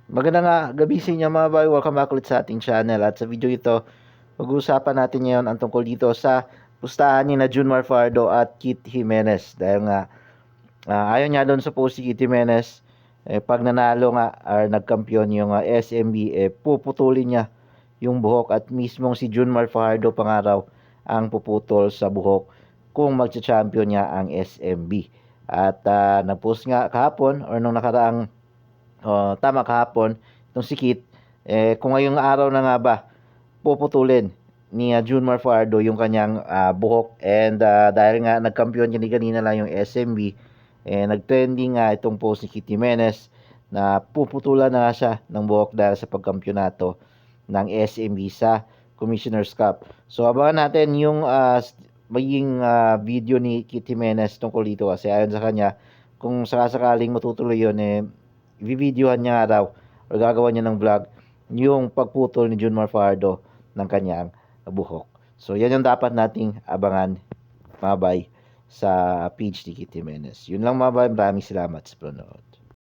Magandang gabi sa inyo mga boy. Welcome back ulit sa ating channel. At sa video ito, pag-uusapan natin ngayon ang tungkol dito sa pustahan ni na Junmar Fajardo at Kit Jimenez. Dahil nga, ayon nga doon sa post si Kit Jimenez, pag nanalo nga or nagkampiyon yung SMB, puputulin niya yung buhok at mismong si Junmar Fajardo pangaraw ang puputol sa buhok kung magcha-champion niya ang SMB. At nag-post nga kahapon or nung nakaraang tama kahapon, itong si Kit, kung ngayong araw na nga ba, puputulin ni Junmar Fajardo yung kanyang buhok. And dahil nga nagkampiyon kanina lang yung SMB, nagtrending nga itong post ni Kit Jimenez na puputulan na nga siya ng buhok dahil sa pagkampyonato ng SMB sa Commissioner's Cup. So abangan natin yung maging video ni Kit Jimenez tungkol dito kasi ayon sa kanya, kung sakasakaling matutuloy yun, i-videohan niya raw o gagawa niya ng vlog yung pagputol ni Junmar Fajardo ng kanyang buhok. So yan yung dapat nating abangan mga bay sa page ni Kit Jimenez. Yun lang mga bay, maraming salamat sa panonood.